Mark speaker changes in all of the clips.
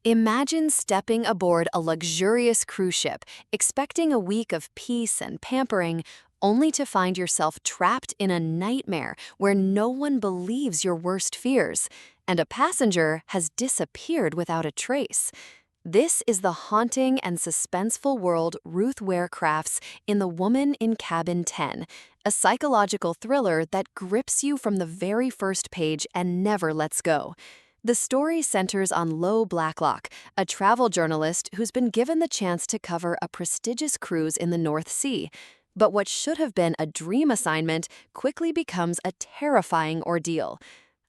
Speaker 1: Imagine stepping aboard a luxurious cruise ship, expecting a week of peace and pampering, only to find yourself trapped in a nightmare where no one believes your worst fears, and a passenger has disappeared without a trace. This is the haunting and suspenseful world Ruth Ware crafts in The Woman in Cabin 10, a psychological thriller that grips you from the very first page and never lets go. The story centers on Lo Blacklock, a travel journalist who's been given the chance to cover a prestigious cruise in the North Sea. But what should have been a dream assignment quickly becomes a terrifying ordeal.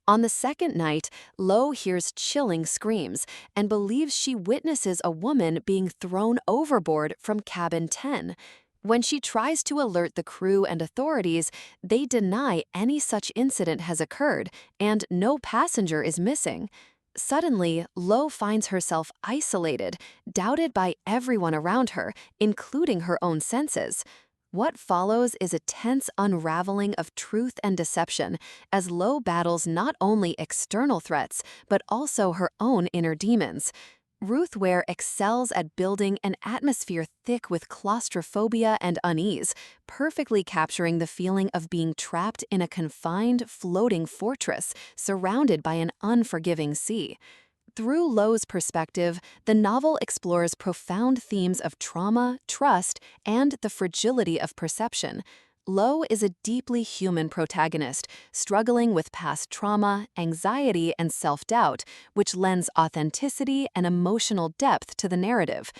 Speaker 1: On the second night, Lo hears chilling screams and believes she witnesses a woman being thrown overboard from cabin 10. When she tries to alert the crew and authorities, they deny any such incident has occurred and no passenger is missing. Suddenly, Lo finds herself isolated, doubted by everyone around her, including her own senses. What follows is a tense unraveling of truth and deception as Lo battles not only external threats, but also her own inner demons. Ruth Ware excels at building an atmosphere thick with claustrophobia and unease, perfectly capturing the feeling of being trapped in a confined, floating fortress surrounded by an unforgiving sea. Through Lo's perspective, the novel explores profound themes of trauma, trust, and the fragility of perception. Lo is a deeply human protagonist, struggling with past trauma, anxiety, and self-doubt, which lends authenticity and emotional depth to the narrative.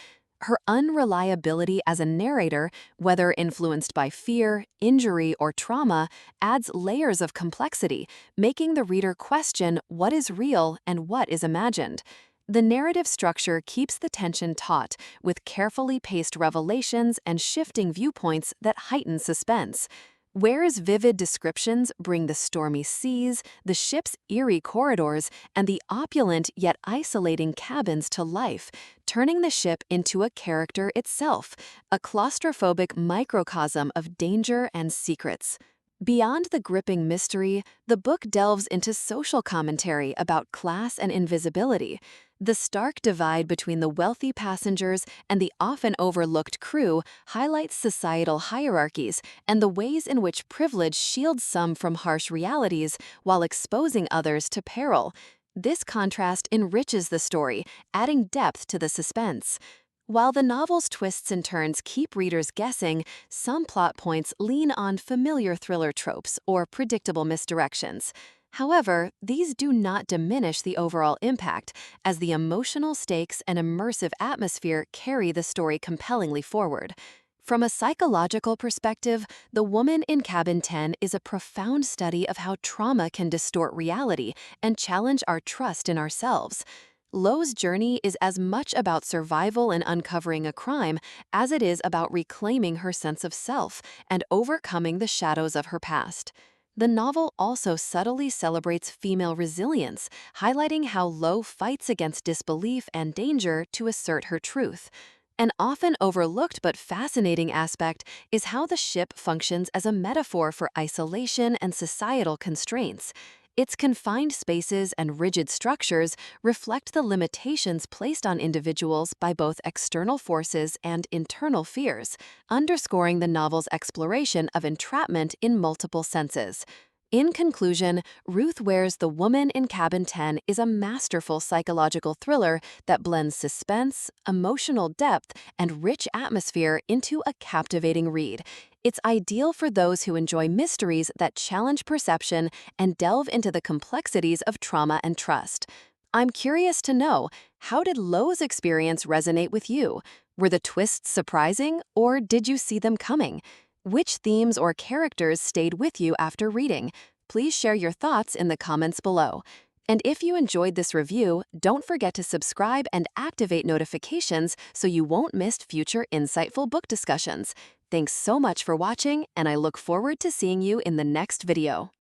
Speaker 1: Her unreliability as a narrator, whether influenced by fear, injury, or trauma, adds layers of complexity, making the reader question what is real and what is imagined. The narrative structure keeps the tension taut, with carefully paced revelations and shifting viewpoints that heighten suspense. Ware's vivid descriptions bring the stormy seas, the ship's eerie corridors, and the opulent yet isolating cabins to life, turning the ship into a character itself, a claustrophobic microcosm of danger and secrets. Beyond the gripping mystery, the book delves into social commentary about class and invisibility. The stark divide between the wealthy passengers and the often overlooked crew highlights societal hierarchies and the ways in which privilege shields some from harsh realities while exposing others to peril. This contrast enriches the story, adding depth to the suspense. While the novel's twists and turns keep readers guessing, some plot points lean on familiar thriller tropes or predictable misdirections. However, these do not diminish the overall impact, as the emotional stakes and immersive atmosphere carry the story compellingly forward. From a psychological perspective, The Woman in Cabin 10 is a profound study of how trauma can distort reality and challenge our trust in ourselves. Lo's journey is as much about survival and uncovering a crime as it is about reclaiming her sense of self and overcoming the shadows of her past. The novel also subtly celebrates female resilience, highlighting how Lo fights against disbelief and danger to assert her truth. An often overlooked but fascinating aspect is how the ship functions as a metaphor for isolation and societal constraints. Its confined spaces and rigid structures reflect the limitations placed on individuals by both external forces and internal fears, underscoring the novel's exploration of entrapment in multiple senses. In conclusion, Ruth Ware's The Woman in Cabin 10 is a masterful psychological thriller that blends suspense, emotional depth, and rich atmosphere into a captivating read. It's ideal for those who enjoy mysteries that challenge perception and delve into the complexities of trauma and trust. I'm curious to know, how did Lo's experience resonate with you? Were the twists surprising, or did you see them coming? Which themes or characters stayed with you after reading? Please share your thoughts in the comments below. And if you enjoyed this review, don't forget to subscribe and activate notifications so you won't miss future insightful book discussions. Thanks so much for watching, and I look forward to seeing you in the next video.